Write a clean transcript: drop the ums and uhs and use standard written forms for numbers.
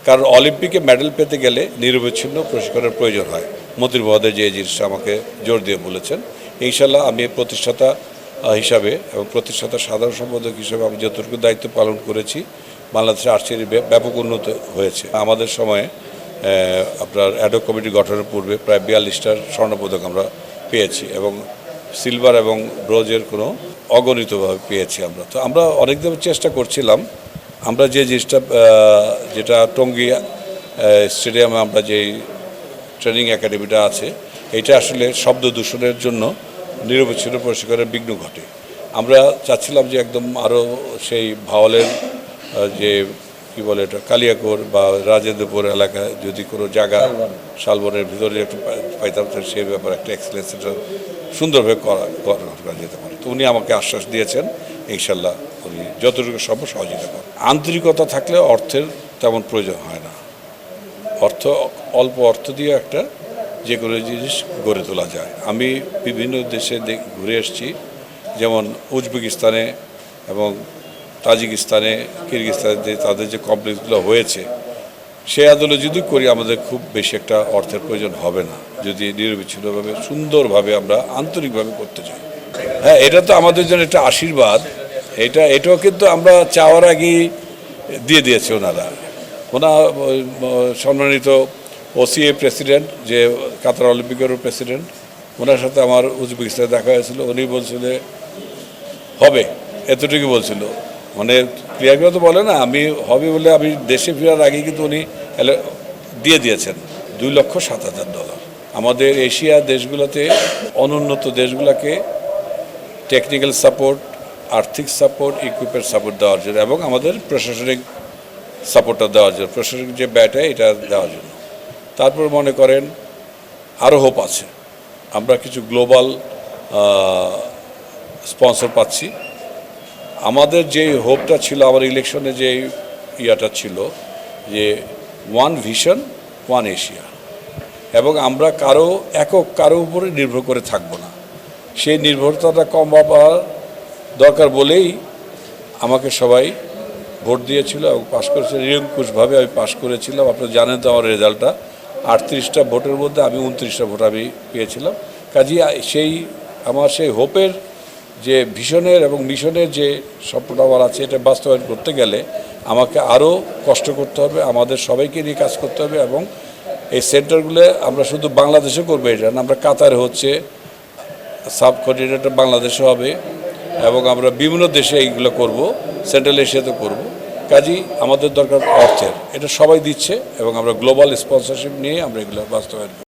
কারণ অলিম্পিকে মেডেল পেতে গেলে নিরবচ্ছিন্ন প্রশিক্ষণের প্রয়োজন হয়। মন্ত্রী মহোদয় যে জিনিসটা আমাকে জোর দিয়ে বলেছেন, ইনশাল্লাহ আমি প্রতিষ্ঠাতা হিসাবে এবং প্রতিষ্ঠাতা সাধারণ সম্পাদক হিসাবে আমি যতটুকু দায়িত্ব পালন করেছি, বাংলাদেশের আর্চারি ব্যাপক উন্নত হয়েছে। আমাদের সময়ে আপনার অ্যাডহক কমিটি গঠনের পূর্বে প্রায় 42টার স্বর্ণপদক আমরা পেয়েছি এবং সিলভার এবং ব্রোঞ্জের কোনো অগণিতভাবে পেয়েছি আমরা। তো আমরা অনেকদিন চেষ্টা করছিলাম, আমরা যে জিনিসটা যেটা টঙ্গী স্টেডিয়ামে আমরা যেই ট্রেনিং একাডেমিটা আছে, এটা আসলে শব্দ দূষণের জন্য নিরবচ্ছিন্ন প্রশিক্ষণের বিঘ্ন ঘটে। আমরা চাচ্ছিলাম যে একদম আরও সেই ভাওয়ালের যে কী বলে এটা কালিয়াকোর বা রাজেন্দ্রপুর এলাকায় যদি কোনো জায়গা শালবনের ভিতরে একটু পাইতাম, সেই ব্যাপারে একটা এক্সেলেন্স সুন্দরভাবে করা যেতে পারে। তো উনি আমাকে আশ্বাস দিয়েছেন, ইনশাল্লাহ উনি যতটুকু সম্ভব সহযোগিতা করেন। আন্তরিকতা থাকলে অর্থের তেমন প্রয়োজন হয় না। অল্প অর্থ দিয়ে একটা যে কোনো জিনিস গড়ে তোলা যায়। আমি বিভিন্ন দেশে ঘুরে এসেছি, যেমন উজবেকিস্তানে এবং তাজিকিস্তানে, কিরগিজস্তানে তাদের যে কমপ্লেক্সগুলো হয়েছে, সে আদলে যদি করি আমাদের খুব বেশি একটা অর্থের প্রয়োজন হবে না, যদি নিরবিচ্ছিন্নভাবে সুন্দরভাবে আমরা আন্তরিকভাবে করতে চাই। হ্যাঁ, এটা তো আমাদের জন্য একটা আশীর্বাদ। এটাও কিন্তু আমরা চাওয়ার আগেই দিয়ে দিয়েছে ওনারা। সম্মানিত ওসিএ প্রেসিডেন্ট, যে কাতার অলিম্পিকেরও প্রেসিডেন্ট, ওনার সাথে আমার উজবেকিস্তানে দেখা হয়েছিল। উনি বলছিল হবে, এতটুকু বলছিল, মানে ক্লিয়ার করে তো বলে না, আমি হবে বলে আমি দেশে ফেরার আগে কিন্তু উনি দিয়ে দিয়েছেন $2,07,000। আমাদের এশিয়া দেশগুলোতে অনুন্নত দেশগুলোকে টেকনিক্যাল সাপোর্ট, আর্থিক সাপোর্ট, ইকুইপমেন্ট সাপোর্ট দেওয়ার জন্য এবং আমাদের প্রশাসনিক সাপোর্টটা দেওয়ার জন্য, প্রশাসনিক যে ব্যয়টা এটা দেওয়ার জন্য। তারপর মনে করেন আরও হোপ আছে, আমরা কিছু গ্লোবাল স্পন্সর পাচ্ছি। আমাদের যে হোপটা ছিল, আমার ইলেকশনে যে ইয়াটা ছিল যে ওয়ান ভিশন ওয়ান এশিয়া, এবং আমরা কারো উপরে নির্ভর করে থাকবো না, সেই নির্ভরতাটা কম হওয়ার দরকার বলেই আমাকে সবাই ভোট দিয়েছিল এবং পাশ করেছে। নিরঙ্কুশভাবে আমি পাশ করেছিলাম। আপনারা জানেন তো আমার রেজাল্টটা, 38টা ভোটের মধ্যে আমি 29টা ভোট আমি পেয়েছিলাম। কাজেই আমার সেই হোপের যে ভিশনের এবং মিশনের যে স্বপ্নটা আমার আছে, এটা বাস্তবায়ন করতে গেলে আমাকে আরও কষ্ট করতে হবে, আমাদের সবাইকে নিয়ে কাজ করতে হবে। এবং এই সেন্টারগুলো আমরা শুধু বাংলাদেশে করবো এটা না, আমরা কাতারে হচ্ছে, সাব কোঅর্ডিনেটর বাংলাদেশে হবে এবং আমরা বিভিন্ন দেশে এইগুলো করব, সেন্ট্রাল এশিয়াতে করব। কাজেই আমাদের দরকার অর্থের, এটা সবাই দিচ্ছে এবং আমরা গ্লোবাল স্পন্সরশিপ নিয়ে আমরা এগুলো বাস্তবায়ন করব।